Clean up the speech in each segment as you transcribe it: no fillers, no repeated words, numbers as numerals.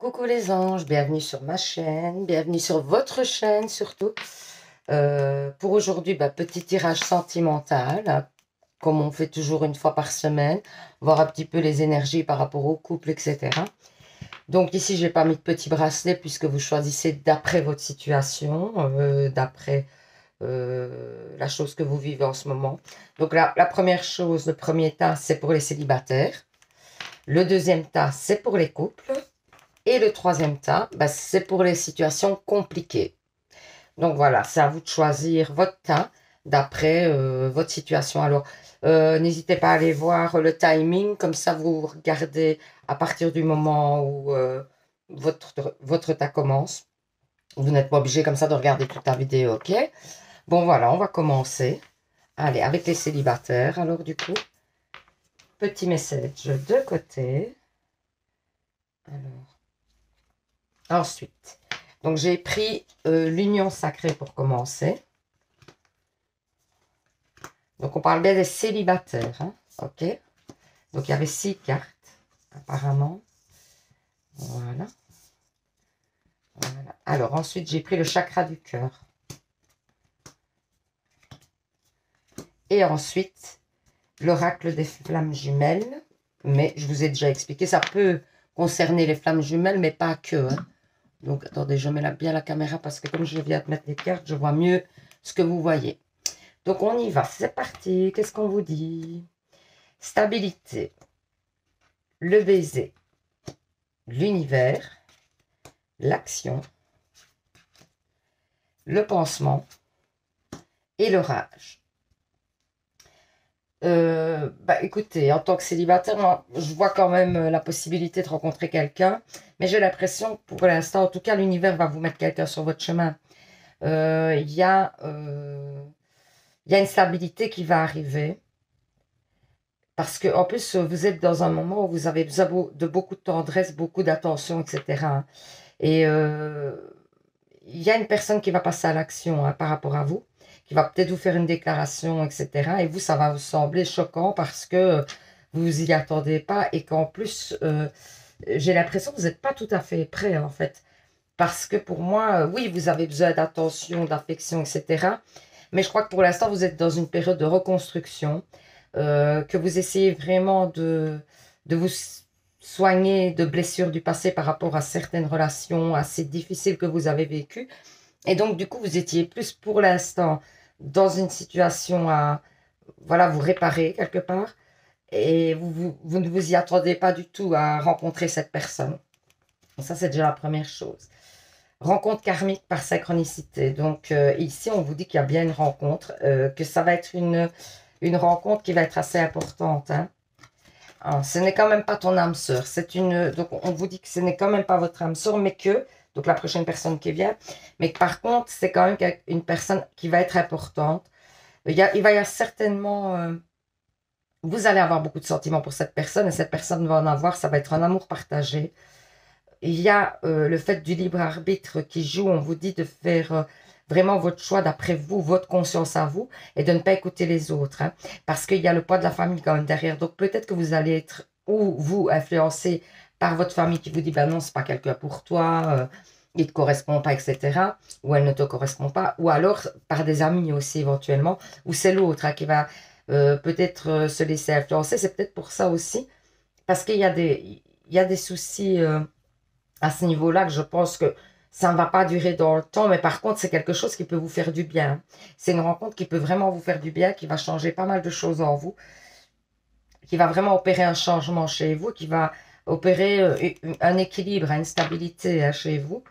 Coucou les anges, bienvenue sur ma chaîne, bienvenue sur votre chaîne surtout. Pour aujourd'hui, petit tirage sentimental, hein, comme on fait toujours une fois par semaine, voir un petit peu les énergies par rapport au couple, etc. Donc ici, je n'ai pas mis de petit bracelet puisque vous choisissez d'après votre situation, d'après la chose que vous vivez en ce moment. Donc la première chose, le premier tas, c'est pour les célibataires. Le deuxième tas, c'est pour les couples. Et le troisième tas, c'est pour les situations compliquées. Donc voilà, c'est à vous de choisir votre tas d'après votre situation. Alors, n'hésitez pas à aller voir le timing, comme ça vous regardez à partir du moment où votre tas commence. Vous n'êtes pas obligé comme ça de regarder toute la vidéo, ok? Bon voilà, on va commencer. Allez, avec les célibataires, alors du coup, petit message de côté. Alors, ensuite, donc j'ai pris l'union sacrée pour commencer. Donc on parle bien des célibataires, hein, ok. Donc il y avait 6 cartes, apparemment. Voilà. Voilà. Alors ensuite j'ai pris le chakra du cœur. Et ensuite, l'oracle des flammes jumelles. Mais je vous ai déjà expliqué, ça peut concerner les flammes jumelles, mais pas que, hein. Donc, attendez, je mets bien la caméra parce que comme je viens de mettre les cartes, je vois mieux ce que vous voyez. Donc, on y va. C'est parti. Qu'est-ce qu'on vous dit? Stabilité. Le baiser. L'univers. L'action. Le pansement. Et l'orage. Écoutez, en tant que célibataire, moi, je vois quand même la possibilité de rencontrer quelqu'un. Mais j'ai l'impression, pour l'instant, en tout cas, l'univers va vous mettre quelqu'un sur votre chemin. Il y a une stabilité qui va arriver. Parce que en plus, vous êtes dans un moment où vous avez besoin de beaucoup de tendresse, beaucoup d'attention, etc. Et il y a une personne qui va passer à l'action, hein, par rapport à vous, qui va peut-être vous faire une déclaration, etc. Et vous, ça va vous sembler choquant parce que vous vous y attendez pas et qu'en plus, j'ai l'impression que vous n'êtes pas tout à fait prêt, en fait. Parce que pour moi, oui, vous avez besoin d'attention, d'affection, etc. Mais je crois que pour l'instant, vous êtes dans une période de reconstruction, que vous essayez vraiment de vous soigner de blessures du passé par rapport à certaines relations assez difficiles que vous avez vécues. Et donc, du coup, vous étiez plus pour l'instant dans une situation à, voilà, vous réparer quelque part. Et vous ne vous y attendez pas du tout à rencontrer cette personne. Ça, c'est déjà la première chose. Rencontre karmique par synchronicité. Donc, ici, on vous dit qu'il y a bien une rencontre, que ça va être une rencontre qui va être assez importante, hein. Alors, ce n'est quand même pas ton âme sœur. Donc, on vous dit que ce n'est quand même pas votre âme sœur, mais que, donc la prochaine personne qui vient, mais que par contre, c'est quand même une personne qui va être importante. Il va y avoir certainement, vous allez avoir beaucoup de sentiments pour cette personne, et cette personne va en avoir, ça va être un amour partagé. Il y a le fait du libre arbitre qui joue. On vous dit de faire vraiment votre choix d'après vous, votre conscience à vous, et de ne pas écouter les autres, hein, parce qu'il y a le poids de la famille quand même derrière. Donc peut-être que vous allez être, ou vous, influencé par votre famille qui vous dit, ben non, c'est pas quelqu'un pour toi, il ne te correspond pas, etc., ou elle ne te correspond pas, ou alors par des amis aussi éventuellement, ou c'est l'autre, hein, qui va peut-être se laisser influencer. C'est peut-être pour ça aussi, parce qu'il y a des soucis à ce niveau-là, que je pense que ça ne va pas durer dans le temps, mais par contre, c'est quelque chose qui peut vous faire du bien. C'est une rencontre qui peut vraiment vous faire du bien, qui va changer pas mal de choses en vous, qui va vraiment opérer un changement chez vous, qui va opérer un équilibre, une stabilité, hein, chez vous.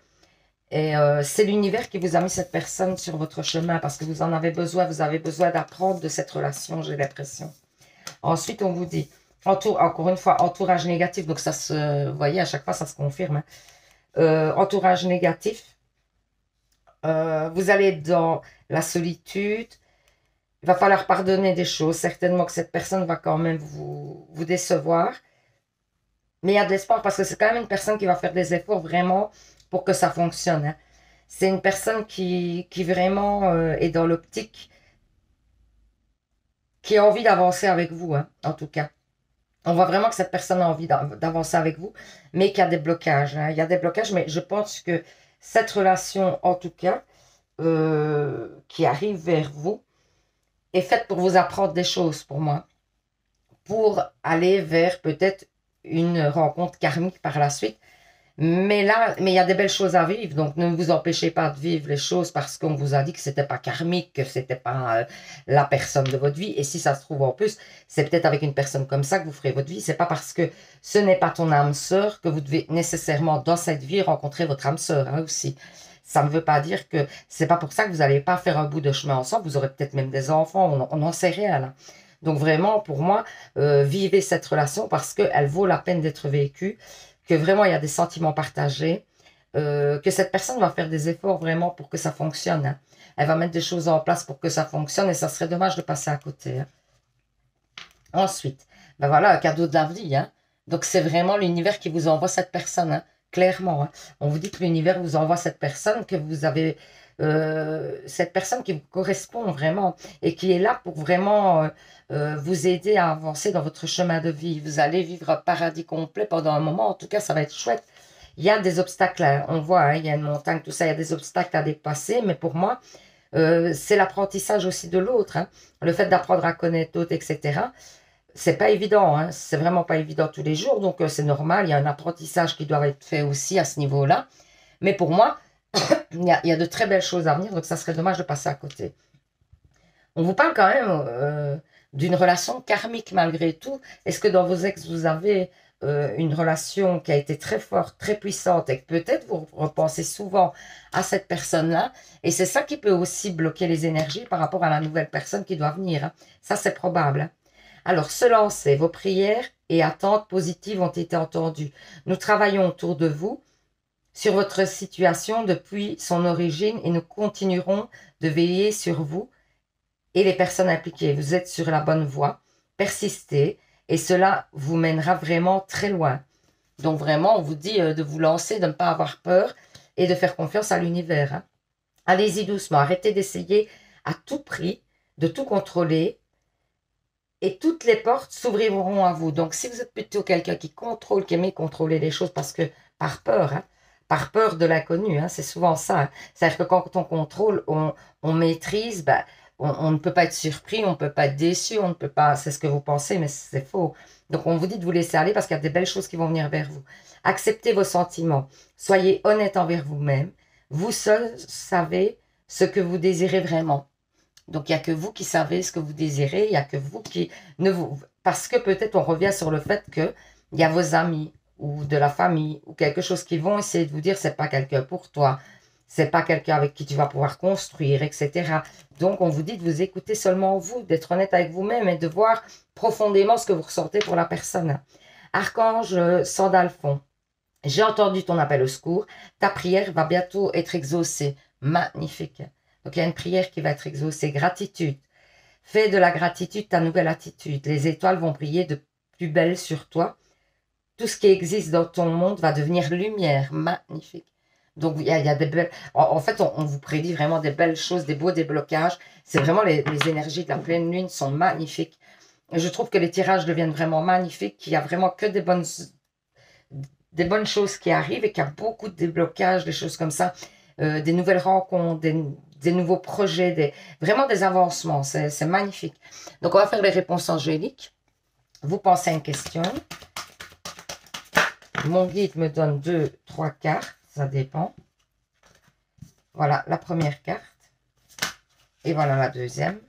Et c'est l'univers qui vous a mis cette personne sur votre chemin parce que vous en avez besoin, vous avez besoin d'apprendre de cette relation, j'ai l'impression. Ensuite, on vous dit, encore une fois, entourage négatif, donc ça se, vous voyez, à chaque fois, ça se confirme, hein. Entourage négatif, vous allez être dans la solitude, il va falloir pardonner des choses, certainement que cette personne va quand même vous décevoir, mais il y a de l'espoir parce que c'est quand même une personne qui va faire des efforts vraiment pour que ça fonctionne, hein. C'est une personne qui vraiment est dans l'optique, qui a envie d'avancer avec vous, hein, en tout cas. On voit vraiment que cette personne a envie d'avancer avec vous, mais qu'il y a des blocages. Hein. Il y a des blocages, mais je pense que cette relation, en tout cas, qui arrive vers vous, est faite pour vous apprendre des choses, pour moi. Pour aller vers peut-être une rencontre karmique par la suite. Mais là, il y a des belles choses à vivre, donc ne vous empêchez pas de vivre les choses parce qu'on vous a dit que c'était pas karmique, que c'était pas la personne de votre vie. Et si ça se trouve en plus, c'est peut-être avec une personne comme ça que vous ferez votre vie. C'est pas parce que ce n'est pas ton âme sœur que vous devez nécessairement dans cette vie rencontrer votre âme sœur hein, aussi. Ça ne veut pas dire que c'est pas pour ça que vous n'allez pas faire un bout de chemin ensemble. Vous aurez peut-être même des enfants, on n'en sait rien là. Donc vraiment, pour moi, vivez cette relation parce qu'elle vaut la peine d'être vécue, que vraiment il y a des sentiments partagés, que cette personne va faire des efforts vraiment pour que ça fonctionne. Hein. Elle va mettre des choses en place pour que ça fonctionne et ça serait dommage de passer à côté. Hein. Ensuite, ben voilà, un cadeau de la vie. Hein. Donc c'est vraiment l'univers qui vous envoie cette personne, hein, clairement. Hein. On vous dit que l'univers vous envoie cette personne, que vous avez cette personne qui vous correspond vraiment et qui est là pour vraiment vous aider à avancer dans votre chemin de vie. Vous allez vivre un paradis complet pendant un moment. En tout cas, ça va être chouette. Il y a des obstacles, là. On voit, hein, il y a une montagne, tout ça, il y a des obstacles à dépasser. Mais pour moi, c'est l'apprentissage aussi de l'autre. Hein. Le fait d'apprendre à connaître l'autre, etc. C'est pas évident. Hein. C'est vraiment pas évident tous les jours. Donc, c'est normal. Il y a un apprentissage qui doit être fait aussi à ce niveau-là. Mais pour moi, il y a de très belles choses à venir. Donc, ça serait dommage de passer à côté. On vous parle quand même d'une relation karmique malgré tout. Est-ce que dans vos ex, vous avez une relation qui a été très forte, très puissante et que peut-être vous repensez souvent à cette personne-là et c'est ça qui peut aussi bloquer les énergies par rapport à la nouvelle personne qui doit venir. Hein. Ça, c'est probable. Hein. Alors, se lancer, vos prières et attentes positives ont été entendues. Nous travaillons autour de vous sur votre situation depuis son origine et nous continuerons de veiller sur vous et les personnes impliquées. Vous êtes sur la bonne voie, persistez et cela vous mènera vraiment très loin. Donc vraiment, on vous dit de vous lancer, de ne pas avoir peur et de faire confiance à l'univers. Hein. Allez-y doucement, arrêtez d'essayer à tout prix de tout contrôler et toutes les portes s'ouvriront à vous. Donc si vous êtes plutôt quelqu'un qui contrôle, qui aime contrôler les choses parce que par peur, hein, par peur de l'inconnu, hein, c'est souvent ça. Hein. C'est-à-dire que quand on contrôle, on maîtrise, ben, on ne peut pas être surpris, on ne peut pas être déçu, on ne peut pas, c'est ce que vous pensez, mais c'est faux. Donc on vous dit de vous laisser aller parce qu'il y a des belles choses qui vont venir vers vous. Acceptez vos sentiments, soyez honnête envers vous-même. Vous seul savez ce que vous désirez vraiment. Donc il n'y a que vous qui savez ce que vous désirez, il n'y a que vous qui ne vous... Parce que peut-être on revient sur le fait qu'il y a vos amis ou de la famille ou quelque chose qui vont essayer de vous dire c'est pas quelqu'un pour toi. C'est pas quelqu'un avec qui tu vas pouvoir construire, etc. Donc, on vous dit de vous écouter seulement vous, d'être honnête avec vous-même et de voir profondément ce que vous ressentez pour la personne. Archange Sandalphon, j'ai entendu ton appel au secours. Ta prière va bientôt être exaucée. Magnifique. Donc, il y a une prière qui va être exaucée. Gratitude. Fais de la gratitude ta nouvelle attitude. Les étoiles vont briller de plus belle sur toi. Tout ce qui existe dans ton monde va devenir lumière. Magnifique. Donc, il y a des belles... En fait, on vous prédit vraiment des belles choses, des beaux déblocages. C'est vraiment les énergies de la pleine lune sont magnifiques. Je trouve que les tirages deviennent vraiment magnifiques, qu'il n'y a vraiment que des bonnes choses qui arrivent et qu'il y a beaucoup de déblocages, des choses comme ça, des nouvelles rencontres, des nouveaux projets, vraiment des avancements. C'est magnifique. Donc, on va faire les réponses angéliques. Vous pensez à une question. Mon guide me donne 2, 3 cartes. Ça dépend. Voilà la première carte. Et voilà la deuxième.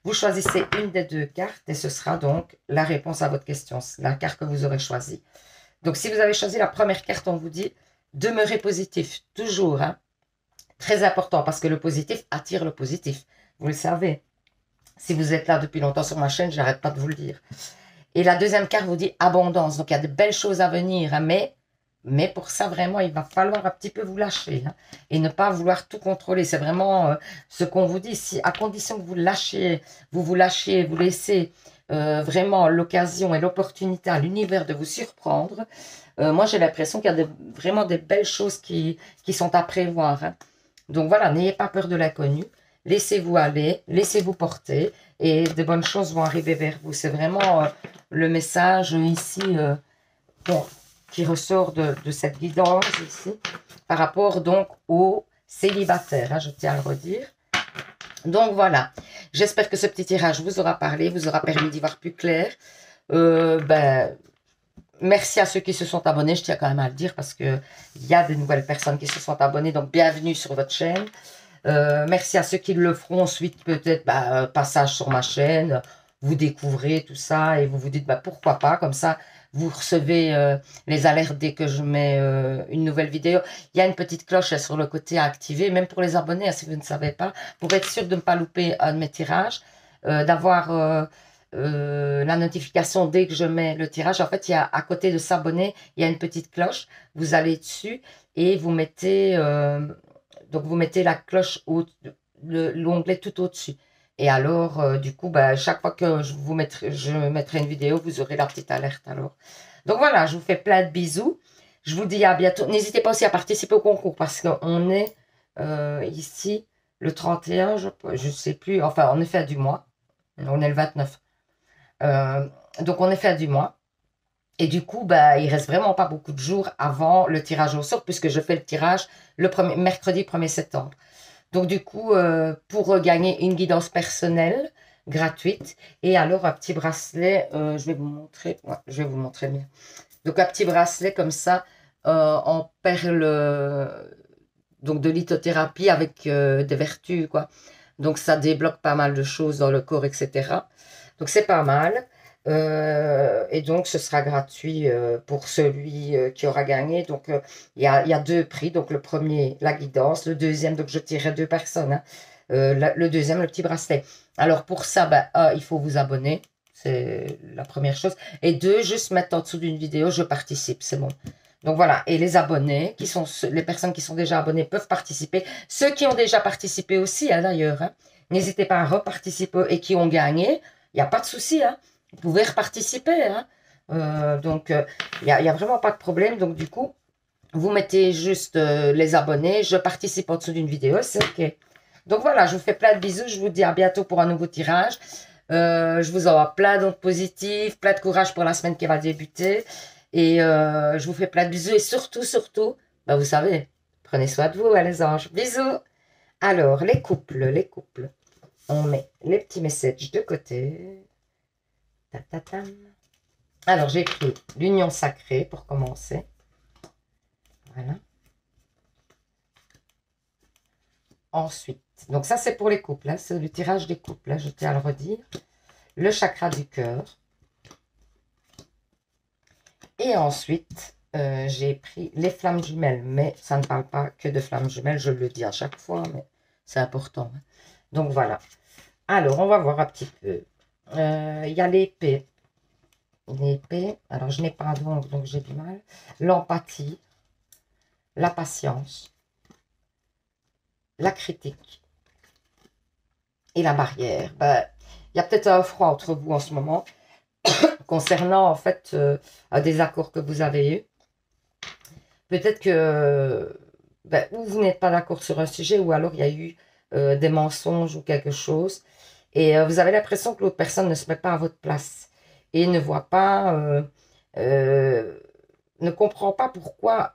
Vous choisissez une des 2 cartes et ce sera donc la réponse à votre question. La carte que vous aurez choisie. Donc, si vous avez choisi la première carte, on vous dit demeurez positif. Toujours. Hein, très important parce que le positif attire le positif. Vous le savez. Si vous êtes là depuis longtemps sur ma chaîne, j'arrête pas de vous le dire. Et la deuxième carte vous dit abondance. Donc, il y a de belles choses à venir. Hein, mais pour ça, vraiment, il va falloir un petit peu vous lâcher hein, et ne pas vouloir tout contrôler. C'est vraiment ce qu'on vous dit. Si, à condition que vous lâchiez, vous laissez vraiment l'occasion et l'opportunité à l'univers de vous surprendre. Moi, j'ai l'impression qu'il y a vraiment des belles choses qui sont à prévoir. Hein. Donc voilà, n'ayez pas peur de l'inconnu. Laissez-vous aller, laissez-vous porter et de bonnes choses vont arriver vers vous. C'est vraiment le message ici bon, qui ressort de cette guidance ici, par rapport donc aux célibataires, hein, je tiens à le redire. Donc voilà, j'espère que ce petit tirage vous aura parlé, vous aura permis d'y voir plus clair. Merci à ceux qui se sont abonnés, je tiens quand même à le dire parce que il y a de nouvelles personnes qui se sont abonnées, donc bienvenue sur votre chaîne. Merci à ceux qui le feront ensuite, peut-être passage sur ma chaîne, vous découvrez tout ça et vous vous dites pourquoi pas, comme ça vous recevez les alertes dès que je mets une nouvelle vidéo. Il y a une petite cloche là, sur le côté à activer, même pour les abonnés, hein, si vous ne savez pas, pour être sûr de ne pas louper un de mes tirages, d'avoir la notification dès que je mets le tirage. En fait, il y a à côté de s'abonner, il y a une petite cloche. Vous allez dessus et vous mettez donc vous mettez la cloche l'onglet tout au-dessus. Et alors, du coup, chaque fois que je mettrai une vidéo, vous aurez la petite alerte alors. Donc voilà, je vous fais plein de bisous. Je vous dis à bientôt. N'hésitez pas aussi à participer au concours parce qu'on est ici le 31, je ne sais plus, enfin on est fin du mois. On est le 29. Donc on est fin du mois. Et du coup, il reste vraiment pas beaucoup de jours avant le tirage au sort puisque je fais le tirage le mercredi 1er septembre. Donc du coup, pour gagner une guidance personnelle gratuite et alors un petit bracelet, je vais vous montrer, ouais, je vais vous montrer bien. Donc un petit bracelet comme ça en perles, donc de lithothérapie avec des vertus quoi. Donc ça débloque pas mal de choses dans le corps, etc. Donc c'est pas mal. Et donc ce sera gratuit pour celui qui aura gagné. Donc il y a deux prix. Donc le premier, la guidance. Le deuxième, donc je tirerai 2 personnes. Hein. Le deuxième, le petit bracelet. Alors pour ça, il faut vous abonner. C'est la première chose. Et 2, juste mettre en dessous d'une vidéo, je participe. C'est bon. Donc voilà, et les abonnés, les personnes qui sont déjà abonnées peuvent participer. Ceux qui ont déjà participé aussi, hein, d'ailleurs, hein, n'hésitez pas à reparticiper et qui ont gagné, il n'y a pas de souci, hein, vous pouvez reparticiper. Hein. Donc, il n'y a vraiment pas de problème. Donc, du coup, vous mettez juste les abonnés, je participe en dessous d'une vidéo, c'est OK. Donc voilà, je vous fais plein de bisous, je vous dis à bientôt pour un nouveau tirage. Je vous envoie plein d'ondes positives, plein de courage pour la semaine qui va débuter. Et je vous fais plein de bisous. Et surtout, vous savez, prenez soin de vous, hein, les anges. Bisous. Alors, les couples. On met les petits messages de côté. Ta-ta-tam. Alors, j'ai pris l'union sacrée pour commencer. Voilà. Ensuite, donc ça, c'est pour les couples. Hein, c'est le tirage des couples, hein, je tiens à le redire. Le chakra du cœur. Et ensuite, j'ai pris les flammes jumelles, mais ça ne parle pas que de flammes jumelles, je le dis à chaque fois, mais c'est important. Hein. Donc voilà. Alors, on va voir un petit peu. Il y a l'épée. L'épée, alors je n'ai pas donc j'ai du mal. L'empathie, la patience, la critique et la barrière. Il y a peut-être un froid entre vous en ce moment. Concernant en fait un désaccord que vous avez eu. Peut-être que ou vous n'êtes pas d'accord sur un sujet ou alors il y a eu des mensonges ou quelque chose et vous avez l'impression que l'autre personne ne se met pas à votre place et ne voit pas, ne comprend pas pourquoi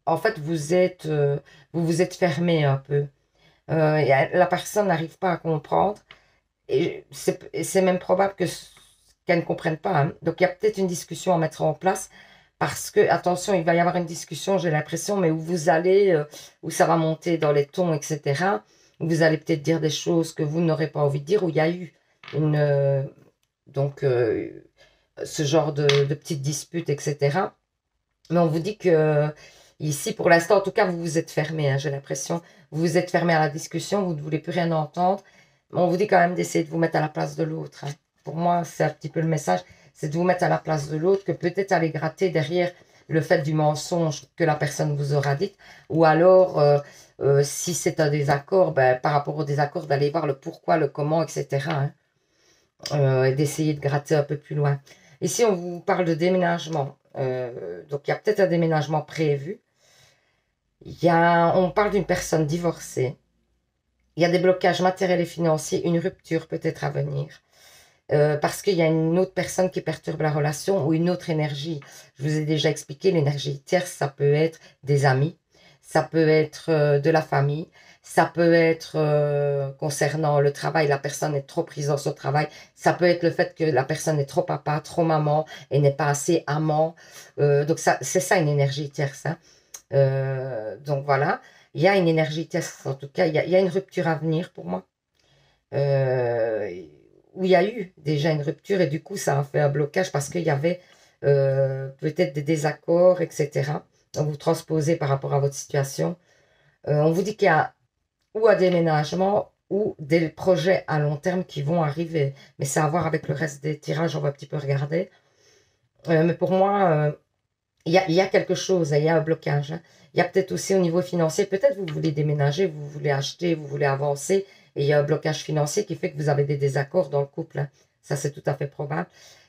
en fait vous vous êtes fermé un peu. La personne n'arrive pas à comprendre et c'est même probable qu'elle ne comprenne pas. Hein. Donc, il y a peut-être une discussion à mettre en place parce que, attention, il va y avoir une discussion, j'ai l'impression, mais où vous allez, où ça va monter dans les tons, etc. Où vous allez peut-être dire des choses que vous n'aurez pas envie de dire, où il y a eu ce genre de petites disputes, etc. Mais on vous dit que ici, pour l'instant, en tout cas, vous vous êtes fermé, hein, j'ai l'impression. Vous vous êtes fermé à la discussion, vous ne voulez plus rien entendre. Mais on vous dit quand même d'essayer de vous mettre à la place de l'autre. Hein. Pour moi, c'est un petit peu le message, c'est de vous mettre à la place de l'autre, que peut-être aller gratter derrière le fait du mensonge que la personne vous aura dit, ou alors, si c'est un désaccord, par rapport au désaccord, d'aller voir le pourquoi, le comment, etc. Hein, et d'essayer de gratter un peu plus loin. Ici, on vous parle de déménagement. Donc, il y a peut-être un déménagement prévu. On parle d'une personne divorcée. Il y a des blocages matériels et financiers, une rupture peut-être à venir. Parce qu'il y a une autre personne qui perturbe la relation ou une autre énergie. Je vous ai déjà expliqué, l'énergie tierce, ça peut être des amis, ça peut être de la famille, ça peut être concernant le travail, la personne est trop prise dans son travail, ça peut être le fait que la personne est trop papa, trop maman et n'est pas assez amant. Donc ça, c'est ça une énergie tierce. Hein. Donc voilà, il y a une énergie tierce, en tout cas, il y a une rupture à venir pour moi. Euh, où il y a eu déjà une rupture et du coup ça a fait un blocage parce qu'il y avait peut-être des désaccords, etc. Donc vous transposez par rapport à votre situation. On vous dit qu'il y a ou un déménagement ou des projets à long terme qui vont arriver. Mais c'est à voir avec le reste des tirages, on va un petit peu regarder. Mais pour moi, il y a quelque chose, il y a un blocage. Hein. Il y a peut-être aussi au niveau financier, peut-être vous voulez déménager, vous voulez acheter, vous voulez avancer, et il y a un blocage financier qui fait que vous avez des désaccords dans le couple. Hein. Ça, c'est tout à fait probable.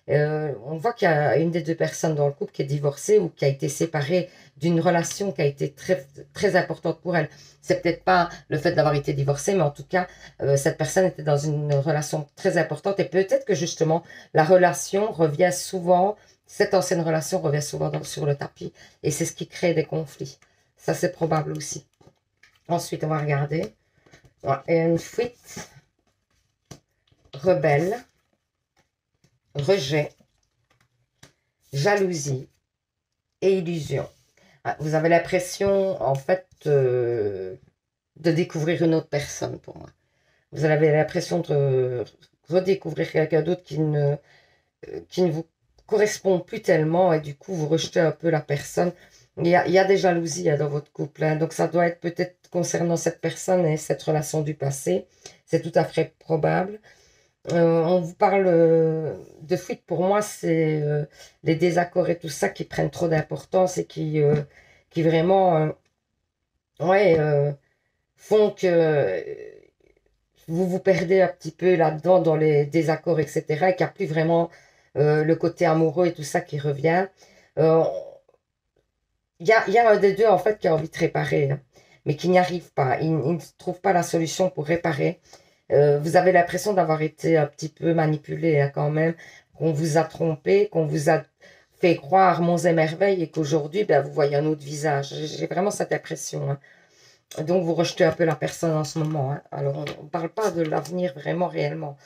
On voit qu'il y a une des deux personnes dans le couple qui est divorcée ou qui a été séparée d'une relation qui a été très, très importante pour elle. C'est peut-être pas le fait d'avoir été divorcée, mais en tout cas, cette personne était dans une relation très importante et peut-être que justement, la relation revient souvent, cette ancienne relation revient souvent sur le tapis et c'est ce qui crée des conflits. Ça, c'est probable aussi. Ensuite, on va regarder. Voilà. Et une fuite, rebelle, rejet, jalousie et illusion. Vous avez l'impression, en fait, de découvrir une autre personne pour moi. Vous avez l'impression de redécouvrir quelqu'un d'autre qui ne vous correspond plus tellement et du coup, vous rejetez un peu la personne. Il y a des jalousies dans votre couple. Hein, donc, ça doit être peut-être concernant cette personne et cette relation du passé. C'est tout à fait probable. On vous parle de fuite, pour moi, c'est les désaccords et tout ça qui prennent trop d'importance et qui vraiment ouais, font que vous vous perdez un petit peu là-dedans dans les désaccords, etc. et qu'il n'y a plus vraiment le côté amoureux et tout ça qui revient. Euh, il y a un des deux, en fait, qui a envie de réparer, hein, mais qui n'y arrive pas. Il ne trouve pas la solution pour réparer. Vous avez l'impression d'avoir été un petit peu manipulé hein, quand même, qu'on vous a trompé, qu'on vous a fait croire monts et merveilles et qu'aujourd'hui, ben, vous voyez un autre visage. J'ai vraiment cette impression. Hein. Donc, vous rejetez un peu la personne en ce moment. Hein. Alors, on ne parle pas de l'avenir vraiment réellement.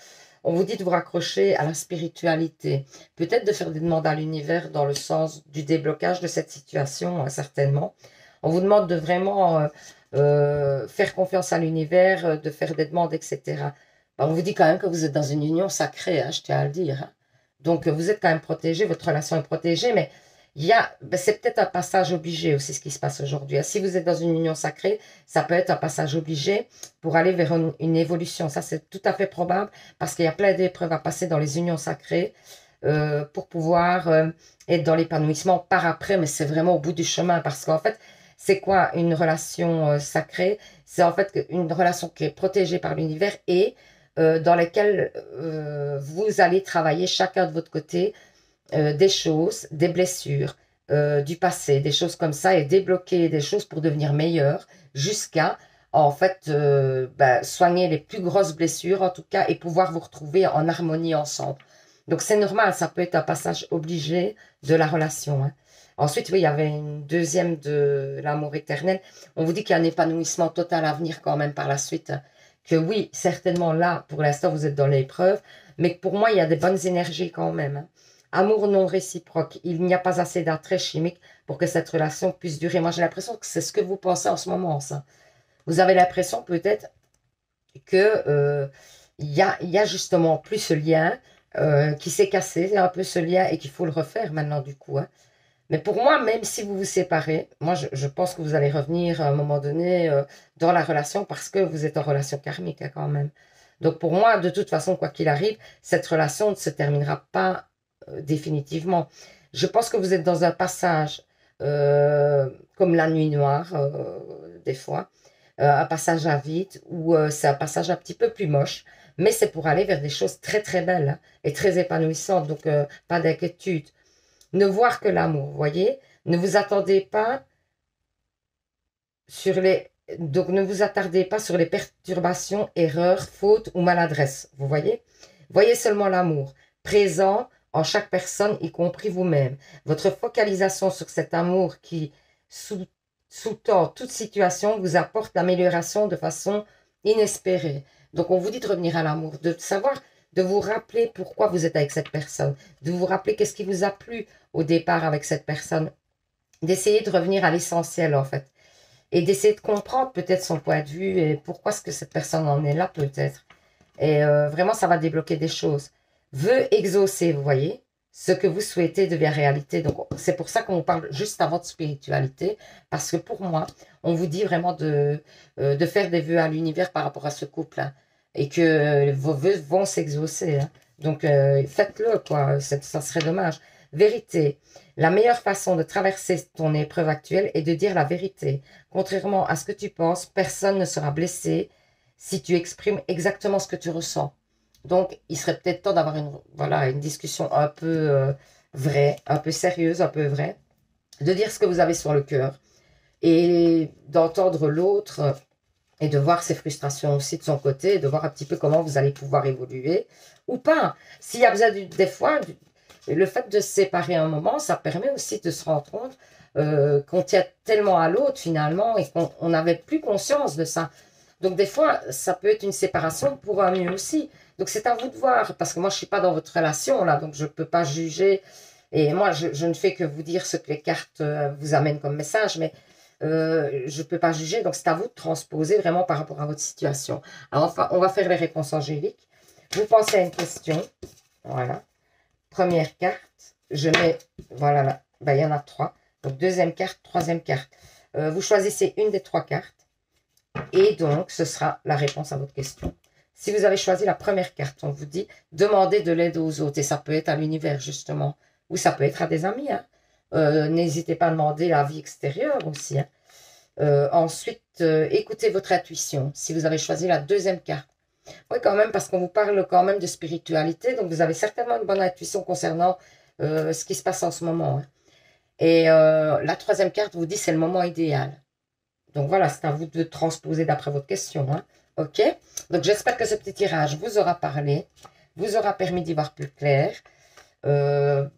On vous dit de vous raccrocher à la spiritualité. Peut-être de faire des demandes à l'univers dans le sens du déblocage de cette situation, hein, certainement. On vous demande de vraiment faire confiance à l'univers, de faire des demandes, etc. Ben, on vous dit quand même que vous êtes dans une union sacrée, hein, je tiens à le dire. Hein. Donc, vous êtes quand même protégé, votre relation est protégée, mais ben, c'est peut-être un passage obligé aussi ce qui se passe aujourd'hui. Hein. Si vous êtes dans une union sacrée, ça peut être un passage obligé pour aller vers une évolution. Ça, c'est tout à fait probable parce qu'il y a plein d'épreuves à passer dans les unions sacrées pour pouvoir être dans l'épanouissement par après, mais c'est vraiment au bout du chemin parce qu'en fait, c'est quoi une relation sacrée? C'est en fait une relation qui est protégée par l'univers et dans laquelle vous allez travailler chacun de votre côté des choses, des blessures, du passé, des choses comme ça et débloquer des choses pour devenir meilleur jusqu'à en fait ben, soigner les plus grosses blessures en tout cas et pouvoir vous retrouver en harmonie ensemble. Donc c'est normal, ça peut être un passage obligé de la relation. Hein. Ensuite, oui, il y avait une deuxième de l'amour éternel. On vous dit qu'il y a un épanouissement total à venir quand même par la suite. Hein. Que oui, certainement là, pour l'instant, vous êtes dans l'épreuve, mais que pour moi, il y a des bonnes énergies quand même. Hein. Amour non réciproque. Il n'y a pas assez d'attrait chimique pour que cette relation puisse durer. Moi, j'ai l'impression que c'est ce que vous pensez en ce moment, ça. Vous avez l'impression peut-être que il y a justement plus ce lien qui s'est cassé, un peu ce lien, et qu'il faut le refaire maintenant du coup. Hein. Mais pour moi, même si vous vous séparez, moi je pense que vous allez revenir à un moment donné dans la relation parce que vous êtes en relation karmique hein, quand même. Donc pour moi, de toute façon, quoi qu'il arrive, cette relation ne se terminera pas définitivement. Je pense que vous êtes dans un passage comme la nuit noire, des fois, un passage à vide, ou c'est un passage un petit peu plus moche, mais c'est pour aller vers des choses très très belles hein, et très épanouissantes, donc pas d'inquiétude. Ne voir que l'amour, voyez. Ne vous attendez pas sur Donc, ne vous attardez pas sur les perturbations, erreurs, fautes ou maladresses. Vous voyez? Voyez seulement l'amour, présent en chaque personne, y compris vous-même. Votre focalisation sur cet amour qui sous-tend toute situation vous apporte l'amélioration de façon inespérée. Donc, on vous dit de revenir à l'amour, de savoir, de vous rappeler pourquoi vous êtes avec cette personne, de vous rappeler qu'est-ce qui vous a plu au départ avec cette personne, d'essayer de revenir à l'essentiel, en fait. Et d'essayer de comprendre peut-être son point de vue et pourquoi est-ce que cette personne en est là peut-être. Et vraiment, ça va débloquer des choses. Veut exaucer, vous voyez, ce que vous souhaitez devient réalité. Donc, c'est pour ça qu'on vous parle juste avant de spiritualité. Parce que pour moi, on vous dit vraiment de faire des vœux à l'univers par rapport à ce couple. Hein, et que vos vœux vont s'exaucer. Hein. Donc, faites-le, quoi. Ça serait dommage. Vérité. La meilleure façon de traverser ton épreuve actuelle est de dire la vérité. Contrairement à ce que tu penses, personne ne sera blessé si tu exprimes exactement ce que tu ressens. Donc, il serait peut-être temps d'avoir une discussion un peu vraie, un peu sérieuse, un peu vraie, de dire ce que vous avez sur le cœur et d'entendre l'autre et de voir ses frustrations aussi de son côté, de voir un petit peu comment vous allez pouvoir évoluer ou pas. S'il y a besoin des fois, le fait de se séparer un moment, ça permet aussi de se rendre compte qu'on tient tellement à l'autre finalement et qu'on n'avait plus conscience de ça. Donc des fois, ça peut être une séparation pour un mieux aussi. Donc c'est à vous de voir, parce que moi je ne suis pas dans votre relation là, donc je ne peux pas juger. Et moi, je ne fais que vous dire ce que les cartes vous amènent comme message, mais je ne peux pas juger. Donc c'est à vous de transposer vraiment par rapport à votre situation. Alors enfin, on va faire les réponses angéliques. Vous pensez à une question. Voilà. Première carte. Je mets, voilà, là. Ben, il y en a 3. Donc deuxième carte, troisième carte. Vous choisissez une des 3 cartes. Et donc, ce sera la réponse à votre question. Si vous avez choisi la première carte, on vous dit demandez de l'aide aux autres. Et ça peut être à l'univers, justement. Ou ça peut être à des amis. Hein. N'hésitez pas à demander l'avis extérieur aussi. Hein. Ensuite, écoutez votre intuition. Si vous avez choisi la deuxième carte. Oui, quand même, parce qu'on vous parle quand même de spiritualité. Donc, vous avez certainement une bonne intuition concernant ce qui se passe en ce moment. Hein. Et la troisième carte vous dit c'est le moment idéal. Donc voilà, c'est à vous de transposer d'après votre question. Hein. OK? Donc j'espère que ce petit tirage vous aura parlé, vous aura permis d'y voir plus clair,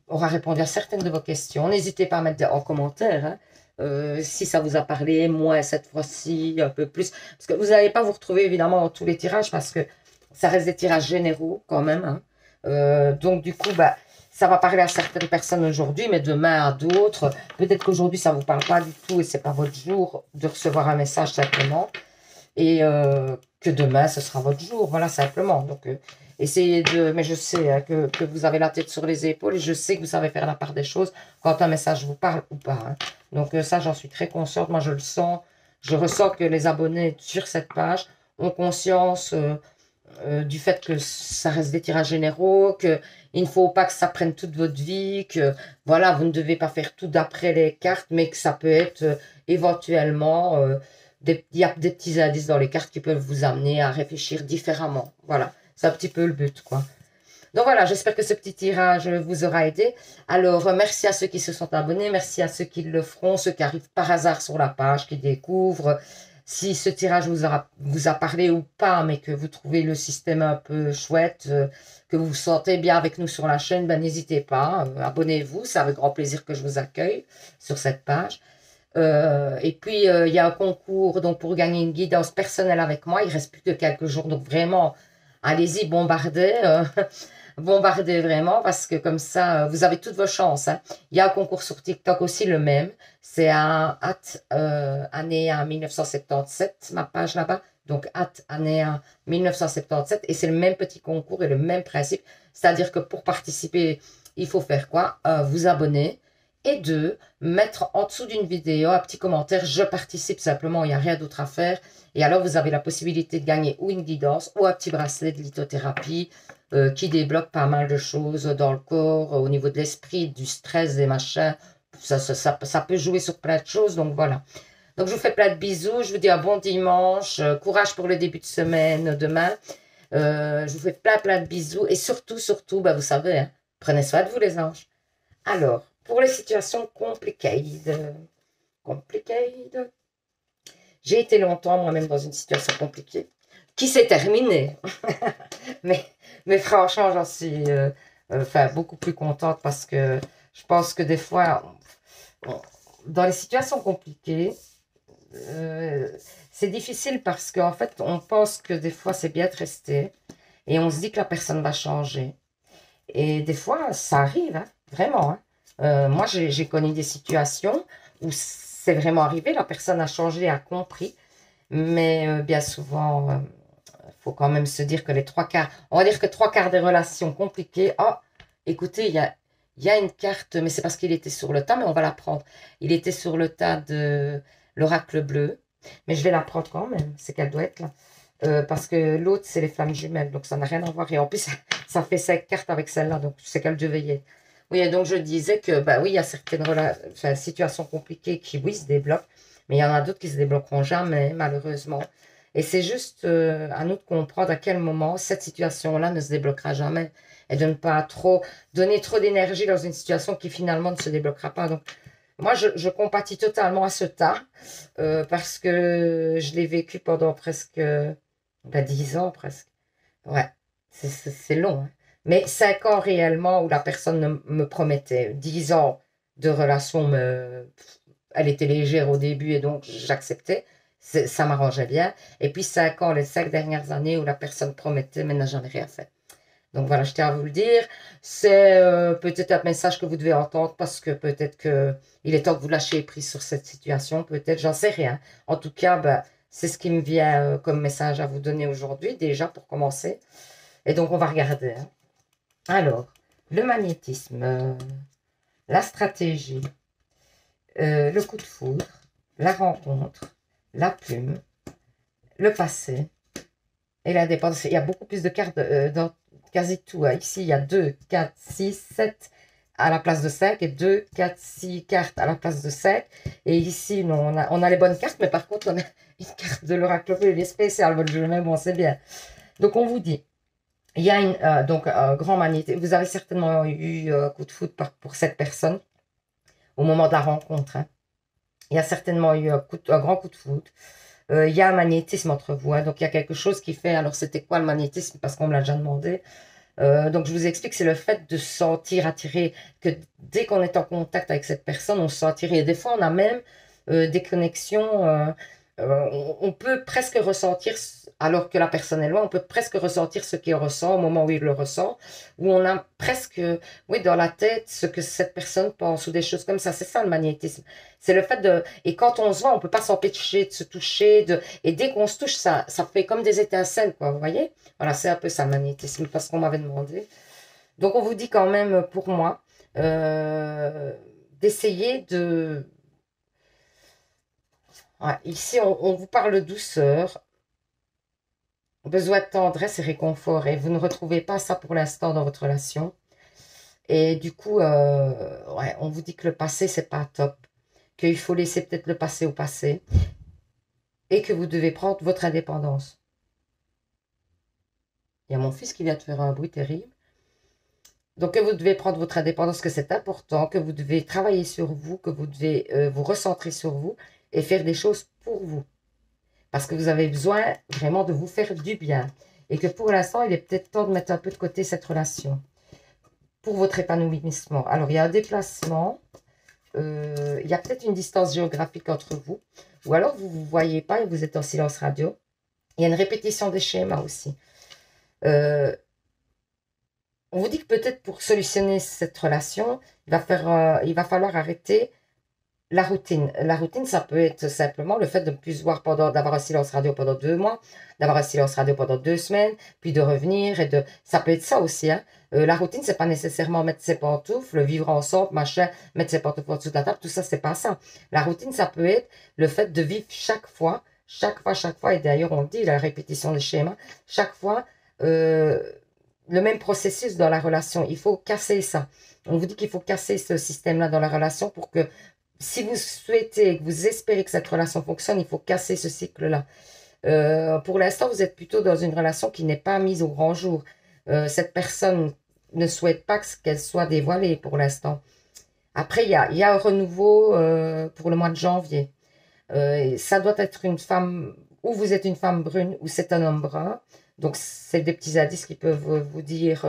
aura répondu à certaines de vos questions. N'hésitez pas à mettre en commentaire si ça vous a parlé, moins cette fois-ci, un peu plus. Parce que vous n'allez pas vous retrouver évidemment dans tous les tirages parce que ça reste des tirages généraux quand même. Hein. Donc du coup, bah, ça va parler à certaines personnes aujourd'hui, mais demain à d'autres. Peut-être qu'aujourd'hui, ça ne vous parle pas du tout et ce n'est pas votre jour de recevoir un message simplement. Et que demain, ce sera votre jour. Voilà, simplement. Donc, essayez de... Mais je sais hein, que vous avez la tête sur les épaules et je sais que vous savez faire la part des choses quand un message vous parle ou pas. Hein. Donc, ça, j'en suis très consciente. Moi, je le sens. Je ressens que les abonnés sur cette page ont conscience... du fait que ça reste des tirages généraux, qu'il ne faut pas que ça prenne toute votre vie, que voilà, vous ne devez pas faire tout d'après les cartes, mais que ça peut être éventuellement, il y a des petits indices dans les cartes qui peuvent vous amener à réfléchir différemment. Voilà, c'est un petit peu le but, quoi. Donc voilà, j'espère que ce petit tirage vous aura aidé. Alors, merci à ceux qui se sont abonnés, merci à ceux qui le feront, ceux qui arrivent par hasard sur la page, qui découvrent. Si ce tirage vous a parlé ou pas, mais que vous trouvez le système un peu chouette, que vous vous sentez bien avec nous sur la chaîne, ben n'hésitez pas, abonnez-vous, c'est avec grand plaisir que je vous accueille sur cette page. Et puis, il y a un concours donc pour gagner une guidance personnelle avec moi, il ne reste plus que quelques jours, donc vraiment, allez-y, bombardez. Bombardez vraiment parce que comme ça, vous avez toutes vos chances. Hein. Il y a un concours sur TikTok aussi, le même. C'est à Anéa 1977, ma page là-bas. Donc, Anéa 1977. Et c'est le même petit concours et le même principe. C'est-à-dire que pour participer, il faut faire quoi? Vous abonner. Et 2, mettre en dessous d'une vidéo un petit commentaire. Je participe simplement, il n'y a rien d'autre à faire. Et alors, vous avez la possibilité de gagner ou une guidance ou un petit bracelet de lithothérapie qui débloque pas mal de choses dans le corps, au niveau de l'esprit, du stress, des machins. Ça peut jouer sur plein de choses, donc voilà. Donc, je vous fais plein de bisous. Je vous dis un bon dimanche. Courage pour le début de semaine demain. Je vous fais plein de bisous. Et surtout, bah, vous savez, hein, prenez soin de vous les anges. Alors, pour les situations complicated, J'ai été longtemps moi-même dans une situation compliquée qui s'est terminée. mais, mais franchement, j'en suis enfin, beaucoup plus contente parce que je pense que des fois, dans les situations compliquées, euh, c'est difficile parce qu'en fait, on pense que des fois, c'est bien de rester et on se dit que la personne va changer. Et des fois, ça arrive, hein, vraiment. Hein. Moi, j'ai connu des situations où c'est vraiment arrivé, la personne a changé, a compris, mais bien souvent, il faut quand même se dire que les trois quarts, on va dire que trois quarts des relations compliquées, oh, écoutez, il y a une carte, mais c'est parce qu'il était sur le tas, mais on va la prendre. Il était sur le tas de l'oracle bleu, mais je vais la prendre quand même, c'est qu'elle doit être là. Parce que l'autre, c'est les flammes jumelles, donc ça n'a rien à voir. Et en plus, ça fait 5 cartes avec celle-là, donc c'est qu'elle devait y être. Oui, et donc je disais que, bah oui, il y a certaines enfin, situations compliquées qui, oui, se débloquent, mais il y en a d'autres qui se débloqueront jamais, malheureusement. Et c'est juste à nous de comprendre à quel moment cette situation-là ne se débloquera jamais et de ne pas trop donner trop d'énergie dans une situation qui finalement ne se débloquera pas. Donc, moi, je compatis totalement à ce tas parce que je l'ai vécu pendant presque 10 ans presque. Ouais, c'est long. Hein. Mais 5 ans réellement où la personne me promettait. 10 ans de relation, elle était légère au début et donc j'acceptais. Ça m'arrangeait bien. Et puis 5 ans, les 5 dernières années où la personne promettait, mais n'a jamais rien fait. Donc voilà, je tiens à vous le dire. C'est peut-être un message que vous devez entendre parce que peut-être que il est temps que vous lâchiez prise sur cette situation. Peut-être, j'en sais rien. En tout cas, ben, c'est ce qui me vient comme message à vous donner aujourd'hui, déjà pour commencer. Et donc, on va regarder. Hein. Alors, le magnétisme, la stratégie, le coup de foudre, la rencontre, la plume, le passé et la dépendance. Il y a beaucoup plus de cartes dans quasi tout. Hein. Ici, il y a 2, 4, 6, 7 à la place de 5 et 2, 4, 6 cartes à la place de 5. Et ici, non, on a les bonnes cartes, mais par contre, on a une carte de l'oracle bleu, les spéciales, bon, c'est bien. Donc, on vous dit, il y a donc un grand magnétisme. Vous avez certainement eu un coup de foudre pour cette personne au moment de la rencontre. Hein. Il y a certainement eu un grand coup de foudre. Il y a un magnétisme entre vous. Hein, donc, il y a quelque chose qui fait... Alors, c'était quoi le magnétisme? Parce qu'on me l'a déjà demandé. Donc, je vous explique, c'est le fait de se sentir attiré, que dès qu'on est en contact avec cette personne, on se sent attiré. Et des fois, on a même des connexions... on peut presque ressentir, alors que la personne est loin, on peut presque ressentir ce qu'il ressent au moment où il le ressent, où on a presque, oui, dans la tête ce que cette personne pense ou des choses comme ça. C'est ça le magnétisme. C'est le fait de... Et quand on se voit, on peut pas s'empêcher de se toucher. Et dès qu'on se touche, ça fait comme des étincelles, quoi, vous voyez? Voilà, c'est un peu ça le magnétisme, parce qu'on m'avait demandé. Donc on vous dit quand même, pour moi, d'essayer de... Ouais, ici, on vous parle de douceur, besoin de tendresse et réconfort. Et vous ne retrouvez pas ça pour l'instant dans votre relation. Et du coup, ouais, on vous dit que le passé, c'est pas top. Qu'il faut laisser peut-être le passé au passé. Et que vous devez prendre votre indépendance. Il y a mon fils qui vient de faire un bruit terrible. Donc, que vous devez prendre votre indépendance, que c'est important, que vous devez travailler sur vous, que vous devez vous recentrer sur vous et faire des choses pour vous. Parce que vous avez besoin vraiment de vous faire du bien. Et que pour l'instant, il est peut-être temps de mettre un peu de côté cette relation. Pour votre épanouissement. Alors, il y a un déplacement. Il y a peut-être une distance géographique entre vous. Ou alors, vous ne vous voyez pas et vous êtes en silence radio. Il y a une répétition des schémas aussi. On vous dit que peut-être pour solutionner cette relation, il va falloir arrêter la routine. La routine, ça peut être simplement le fait de ne plus se voir d'avoir un silence radio pendant 2 mois, d'avoir un silence radio pendant 2 semaines, puis de revenir ça peut être ça aussi. Hein. La routine, c'est pas nécessairement mettre ses pantoufles, vivre ensemble, machin, mettre ses pantoufles en dessous de la table, tout ça, c'est pas ça. La routine, ça peut être le fait de vivre chaque fois, et d'ailleurs, on le dit, la répétition des schémas, chaque fois, le même processus dans la relation. Il faut casser ça. On vous dit qu'il faut casser ce système-là dans la relation pour que si vous souhaitez, que vous espérez que cette relation fonctionne, il faut casser ce cycle-là. Pour l'instant, vous êtes plutôt dans une relation qui n'est pas mise au grand jour. Cette personne ne souhaite pas qu'elle soit dévoilée pour l'instant. Après, il y a un renouveau pour le mois de janvier. Ça doit être une femme, ou vous êtes une femme brune, ou c'est un homme brun. Donc, c'est des petits indices qui peuvent vous dire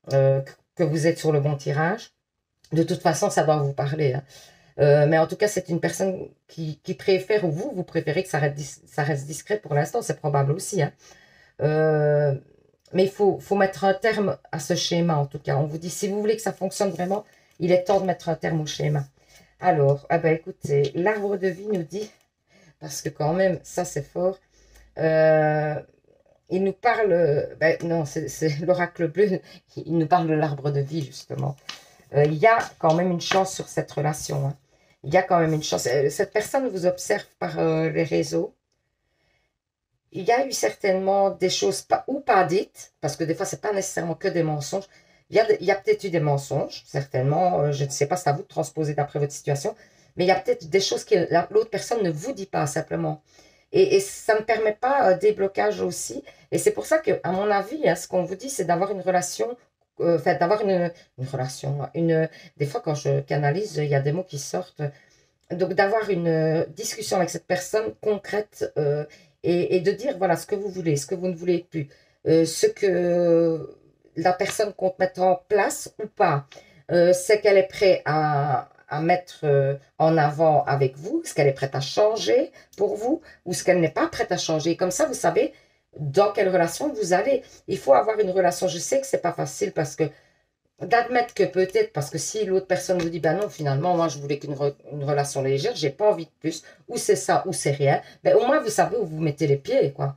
que vous êtes sur le bon tirage. De toute façon, ça doit vous parler, hein. Mais en tout cas, c'est une personne qui préfère, ou vous préférez que ça reste discret pour l'instant, c'est probable aussi, hein. Euh, mais faut mettre un terme à ce schéma, en tout cas. On vous dit, si vous voulez que ça fonctionne vraiment, il est temps de mettre un terme au schéma. Alors, ah ben, écoutez, l'arbre de vie nous dit, parce que quand même, ça c'est fort, euh, il nous parle, ben, non, c'est l'oracle bleu, il nous parle de l'arbre de vie, justement. Il y a quand même une chance sur cette relation, hein. Il y a quand même une chance. Cette personne vous observe par les réseaux. Il y a eu certainement des choses pas, ou pas dites, parce que des fois, c'est pas nécessairement que des mensonges. Il y a peut-être eu des mensonges, certainement. Je ne sais pas, c'est à vous de transposer d'après votre situation. Mais il y a peut-être des choses que l'autre personne ne vous dit pas, simplement. Et ça ne permet pas un déblocage aussi. Et c'est pour ça que, à mon avis, hein, ce qu'on vous dit, c'est d'avoir une relation, enfin, d'avoir une relation. Des fois, quand je canalise, il y a des mots qui sortent. Donc, d'avoir une discussion avec cette personne concrète et de dire, voilà, ce que vous voulez, ce que vous ne voulez plus, ce que la personne compte mettre en place ou pas, ce qu'elle est prête à mettre en avant avec vous, ce qu'elle est prête à changer pour vous ou ce qu'elle n'est pas prête à changer. Comme ça, vous savez dans quelle relation vous allez. Il faut avoir une relation. Je sais que c'est pas facile parce que d'admettre que peut-être, parce que si l'autre personne vous dit, ben non, finalement, moi, je voulais une relation légère, j'ai pas envie de plus, ou c'est ça, ou c'est rien, ben au moins, vous savez où vous mettez les pieds, quoi.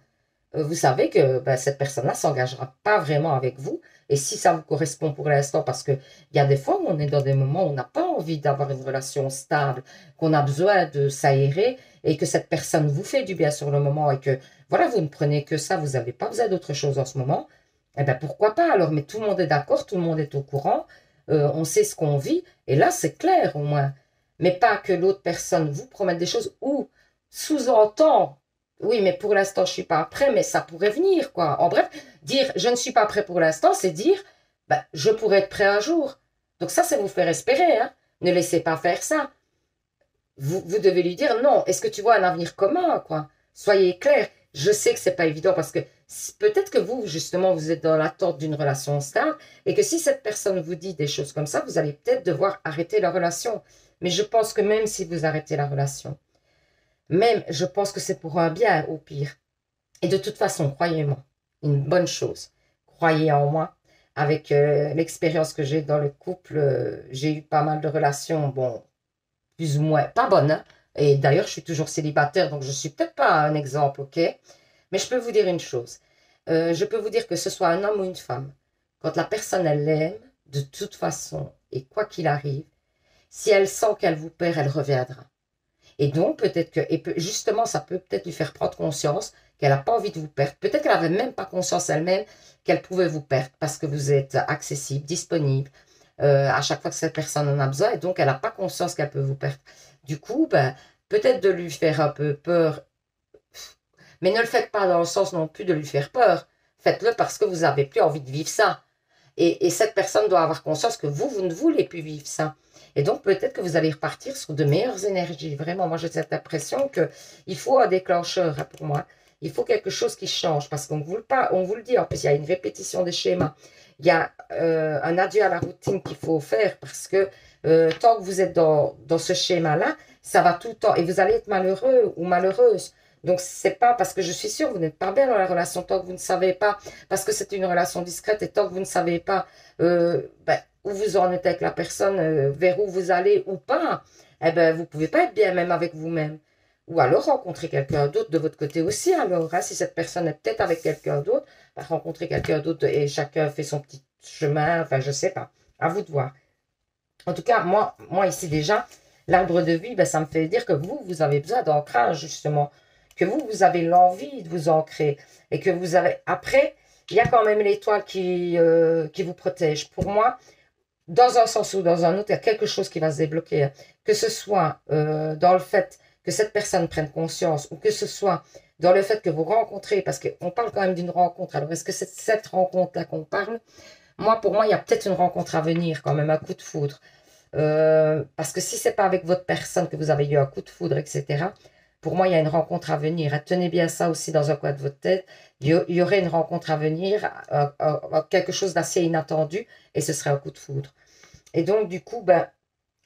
Vous savez que ben, cette personne-là s'engagera pas vraiment avec vous, et si ça vous correspond pour l'instant, parce que il y a des fois où on est dans des moments où on n'a pas envie d'avoir une relation stable, qu'on a besoin de s'aérer, et que cette personne vous fait du bien sur le moment, et que, voilà, vous ne prenez que ça, vous n'avez pas besoin d'autre chose en ce moment, eh bien, pourquoi pas alors? Mais tout le monde est d'accord, tout le monde est au courant, on sait ce qu'on vit, et là, c'est clair au moins. Mais pas que l'autre personne vous promette des choses ou sous-entend, oui, mais pour l'instant, je suis pas prêt, mais ça pourrait venir, quoi. En bref, dire je ne suis pas prêt pour l'instant, c'est dire ben, je pourrais être prêt un jour. Donc ça, c'est vous faire espérer, hein. Ne laissez pas faire ça. Vous devez lui dire non. Est-ce que tu vois un avenir commun, quoi? Soyez clair. Je sais que c'est pas évident parce que peut-être que vous, justement, vous êtes dans l'attente d'une relation stable et que si cette personne vous dit des choses comme ça, vous allez peut-être devoir arrêter la relation. Mais je pense que même si vous arrêtez la relation, même, je pense que c'est pour un bien au pire. Et de toute façon, croyez-moi, une bonne chose. Croyez en moi. Avec l'expérience que j'ai dans le couple, j'ai eu pas mal de relations, bon, plus ou moins pas bonnes, hein. Et d'ailleurs, je suis toujours célibataire, donc je ne suis peut-être pas un exemple, ok? Mais je peux vous dire une chose. Je peux vous dire que ce soit un homme ou une femme, quand la personne, elle l'aime, de toute façon, et quoi qu'il arrive, si elle sent qu'elle vous perd, elle reviendra. Et donc, peut-être que, justement, ça peut peut-être lui faire prendre conscience qu'elle n'a pas envie de vous perdre. Peut-être qu'elle n'avait même pas conscience elle-même qu'elle pouvait vous perdre parce que vous êtes accessible, disponible, à chaque fois que cette personne en a besoin, et donc elle n'a pas conscience qu'elle peut vous perdre. Du coup, ben, peut-être de lui faire un peu peur, mais ne le faites pas dans le sens non plus de lui faire peur. Faites-le parce que vous n'avez plus envie de vivre ça. Et cette personne doit avoir conscience que vous ne voulez plus vivre ça. Et donc, peut-être que vous allez repartir sur de meilleures énergies. Vraiment, moi, j'ai cette impression qu'il faut un déclencheur, hein, pour moi. Il faut quelque chose qui change parce qu'on on vous le dit. En plus, il y a une répétition des schémas. Il y a un adieu à la routine qu'il faut faire parce que tant que vous êtes dans ce schéma-là, ça va tout le temps et vous allez être malheureux ou malheureuse. Donc, c'est pas parce que je suis sûre, vous n'êtes pas bien dans la relation tant que vous ne savez pas, parce que c'est une relation discrète et tant que vous ne savez pas ben, où vous en êtes avec la personne, vers où vous allez ou pas, eh ben, vous pouvez pas être bien même avec vous-même. Ou alors rencontrer quelqu'un d'autre de votre côté aussi. Alors, hein, si cette personne est peut-être avec quelqu'un d'autre, ben, rencontrer quelqu'un d'autre et chacun fait son petit chemin. Enfin, je sais pas. À vous de voir. En tout cas, moi ici déjà, l'arbre de vie, ben, ça me fait dire que vous avez besoin d'ancrage justement. Que vous avez l'envie de vous ancrer. Et que vous avez... Après, il y a quand même l'étoile qui vous protège. Pour moi, dans un sens ou dans un autre, il y a quelque chose qui va se débloquer. Que ce soit dans le fait que cette personne prenne conscience ou que ce soit dans le fait que vous rencontrez, parce qu'on parle quand même d'une rencontre. Alors, est-ce que c'est cette rencontre-là qu'on parle? Moi, pour moi, il y a peut-être une rencontre à venir, quand même, un coup de foudre. Parce que si c'est pas avec votre personne que vous avez eu un coup de foudre, etc., Pour moi, il y a une rencontre à venir. Tenez bien ça aussi dans un coin de votre tête. Il y aurait une rencontre à venir, quelque chose d'assez inattendu, et ce serait un coup de foudre. Et donc, du coup, ben,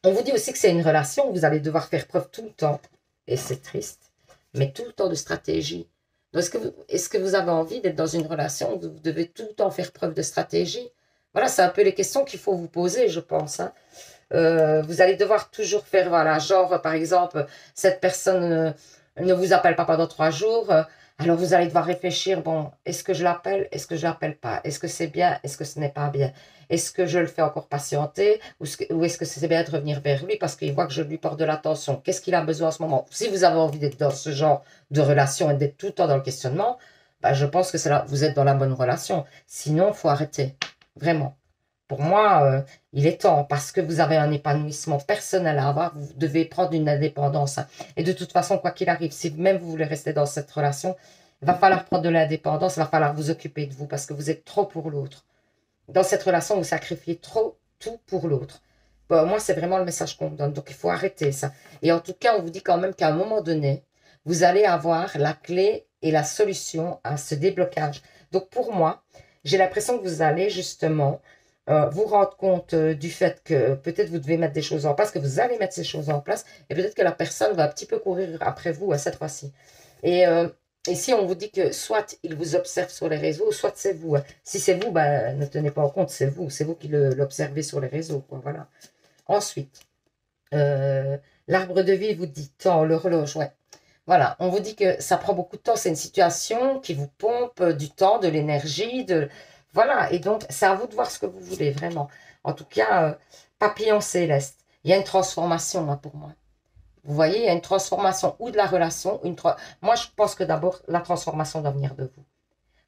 on vous dit aussi que c'est une relation où vous allez devoir faire preuve tout le temps, et c'est triste, mais tout le temps de stratégie. Donc, est-ce que vous avez envie d'être dans une relation où vous devez tout le temps faire preuve de stratégie? Voilà, c'est un peu les questions qu'il faut vous poser, je pense. Hein. Vous allez devoir toujours faire, voilà, genre, par exemple, cette personne ne vous appelle pas pendant 3 jours, alors vous allez devoir réfléchir, bon, est-ce que je l'appelle, est-ce que je l'appelle pas, est-ce que c'est bien, est-ce que ce n'est pas bien, est-ce que je le fais encore patienter, ou est-ce que c'est bien de revenir vers lui parce qu'il voit que je lui porte de l'attention, qu'est-ce qu'il a besoin en ce moment? Si vous avez envie d'être dans ce genre de relation et d'être tout le temps dans le questionnement, bah, je pense que là, vous êtes dans la bonne relation, sinon, il faut arrêter, vraiment. Pour moi, il est temps parce que vous avez un épanouissement personnel à avoir. Vous devez prendre une indépendance. Hein. Et de toute façon, quoi qu'il arrive, si même vous voulez rester dans cette relation, il va falloir prendre de l'indépendance, il va falloir vous occuper de vous parce que vous êtes trop pour l'autre. Dans cette relation, vous sacrifiez trop tout pour l'autre. Bon, moi, c'est vraiment le message qu'on me donne. Donc, il faut arrêter ça. Et en tout cas, on vous dit quand même qu'à un moment donné, vous allez avoir la clé et la solution à ce déblocage. Donc, pour moi, j'ai l'impression que vous allez justement vous rendre compte du fait que peut-être vous devez mettre des choses en place, que vous allez mettre ces choses en place, et peut-être que la personne va un petit peu courir après vous à cette fois-ci. Et ici, on vous dit que soit il vous observe sur les réseaux, soit c'est vous. Hein. Si c'est vous, ben, ne tenez pas en compte, c'est vous qui l'observez sur les réseaux. Quoi, voilà. Ensuite, l'arbre de vie vous dit temps, l'horloge, ouais. Voilà, on vous dit que ça prend beaucoup de temps, c'est une situation qui vous pompe du temps, de l'énergie, voilà, et donc c'est à vous de voir ce que vous voulez, vraiment. En tout cas, papillon céleste, il y a une transformation hein, pour moi. Vous voyez, il y a une transformation ou de la relation, moi je pense que d'abord, la transformation doit venir de vous.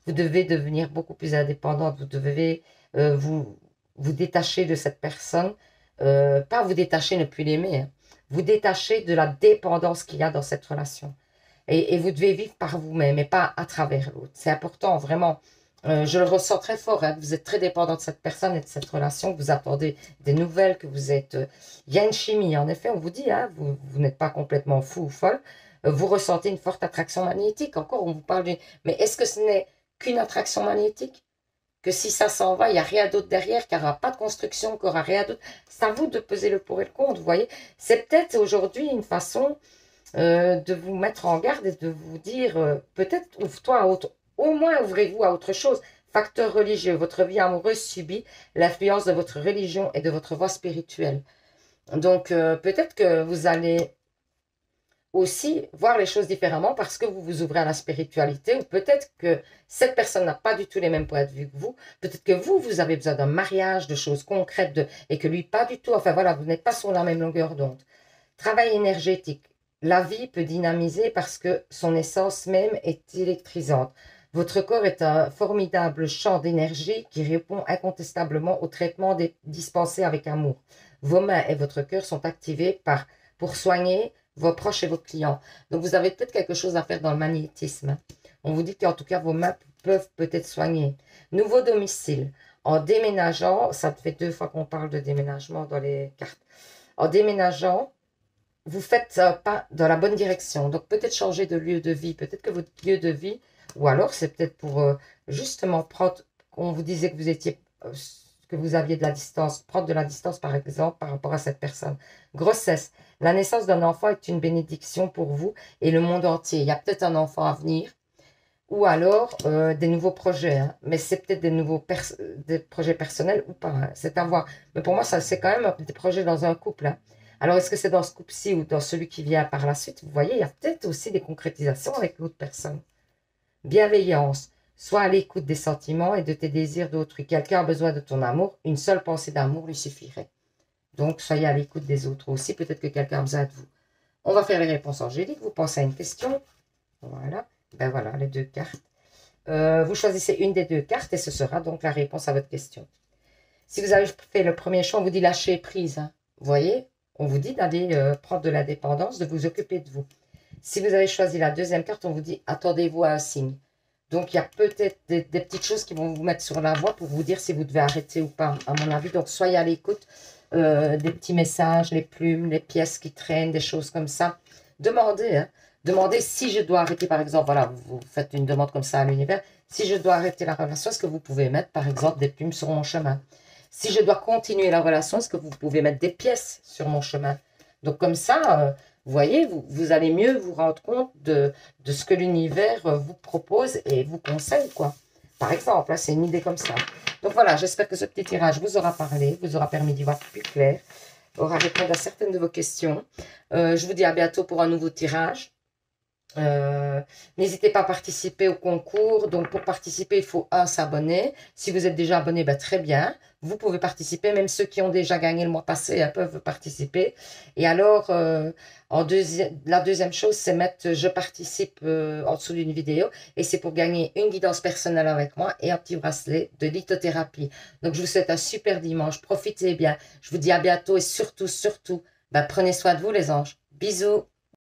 Vous devez devenir beaucoup plus indépendante, vous devez vous détacher de cette personne, pas vous détacher, ne plus l'aimer, hein, vous détacher de la dépendance qu'il y a dans cette relation. Et vous devez vivre par vous-même et pas à travers l'autre. C'est important, vraiment. Je le ressens très fort, hein, vous êtes très dépendant de cette personne et de cette relation, que vous attendez des nouvelles, que vous êtes... il y a une chimie, en effet, on vous dit, hein, vous n'êtes pas complètement fou ou folle, vous ressentez une forte attraction magnétique. Encore, on vous parle d'une... Mais est-ce que ce n'est qu'une attraction magnétique? Que si ça s'en va, il n'y a rien d'autre derrière, qu'il n'y aura pas de construction, qu'il n'y aura rien d'autre. C'est à vous de peser le pour et le contre, vous voyez. C'est peut-être aujourd'hui une façon de vous mettre en garde et de vous dire, peut-être ouvre-toi à autre, au moins ouvrez-vous à autre chose. Facteur religieux, votre vie amoureuse subit l'influence de votre religion et de votre voie spirituelle. Donc, peut-être que vous allez aussi voir les choses différemment parce que vous vous ouvrez à la spiritualité ou peut-être que cette personne n'a pas du tout les mêmes points de vue que vous. Peut-être que vous avez besoin d'un mariage, de choses concrètes et que lui pas du tout. Enfin voilà, vous n'êtes pas sur la même longueur d'onde. Travail énergétique. La vie peut dynamiser parce que son essence même est électrisante. Votre corps est un formidable champ d'énergie qui répond incontestablement au traitement dispensé avec amour. Vos mains et votre cœur sont activés pour soigner vos proches et vos clients. Donc, vous avez peut-être quelque chose à faire dans le magnétisme. On vous dit qu'en tout cas, vos mains peuvent peut-être soigner. Nouveau domicile. En déménageant, ça fait 2 fois qu'on parle de déménagement dans les cartes. En déménageant, vous faites un pas dans la bonne direction. Donc, peut-être changer de lieu de vie. Peut-être que votre lieu de vie, ou alors c'est peut-être pour justement prendre, on vous disait que vous étiez... que vous aviez de la distance, prendre de la distance par exemple par rapport à cette personne. Grossesse, la naissance d'un enfant est une bénédiction pour vous et le monde entier. Il y a peut-être un enfant à venir ou alors des nouveaux projets, hein. Mais c'est peut-être des projets personnels ou pas, hein. C'est à voir. Mais pour moi, ça c'est quand même des projets dans un couple. Hein. Alors est-ce que c'est dans ce couple-ci ou dans celui qui vient par la suite? Vous voyez, il y a peut-être aussi des concrétisations avec l'autre personne. Bienveillance. Sois à l'écoute des sentiments et de tes désirs d'autrui. Quelqu'un a besoin de ton amour, une seule pensée d'amour lui suffirait. Donc, soyez à l'écoute des autres aussi. Peut-être que quelqu'un a besoin de vous. On va faire les réponses angéliques. Vous pensez à une question. Voilà. Ben voilà, les 2 cartes. Vous choisissez une des 2 cartes et ce sera donc la réponse à votre question. Si vous avez fait le premier choix, on vous dit lâcher prise. Hein. Vous voyez, on vous dit d'aller prendre de l'indépendance, de vous occuper de vous. Si vous avez choisi la deuxième carte, on vous dit attendez-vous à un signe. Donc, il y a peut-être des petites choses qui vont vous mettre sur la voie pour vous dire si vous devez arrêter ou pas, à mon avis. Donc, soyez à l'écoute des petits messages, les plumes, les pièces qui traînent, des choses comme ça. demandez, hein. Demandez si je dois arrêter, par exemple, voilà, vous faites une demande comme ça à l'univers. Si je dois arrêter la relation, est-ce que vous pouvez mettre, par exemple, des plumes sur mon chemin? Si je dois continuer la relation, est-ce que vous pouvez mettre des pièces sur mon chemin? Donc comme ça, vous voyez, vous allez mieux vous rendre compte de ce que l'univers vous propose et vous conseille, quoi. Par exemple, c'est une idée comme ça. Donc voilà, j'espère que ce petit tirage vous aura parlé, vous aura permis d'y voir plus clair, aura répondu à certaines de vos questions. Je vous dis à bientôt pour un nouveau tirage. N'hésitez pas à participer au concours. Donc pour participer, il faut s'abonner. Si vous êtes déjà abonné, ben, très bien. Vous pouvez participer. Même ceux qui ont déjà gagné le mois passé peuvent participer. Et alors, la deuxième chose, c'est mettre je participe en dessous d'une vidéo. Et c'est pour gagner une guidance personnelle avec moi et un petit bracelet de lithothérapie. Donc je vous souhaite un super dimanche. Profitez bien. Je vous dis à bientôt et surtout, surtout, ben, prenez soin de vous les anges. Bisous.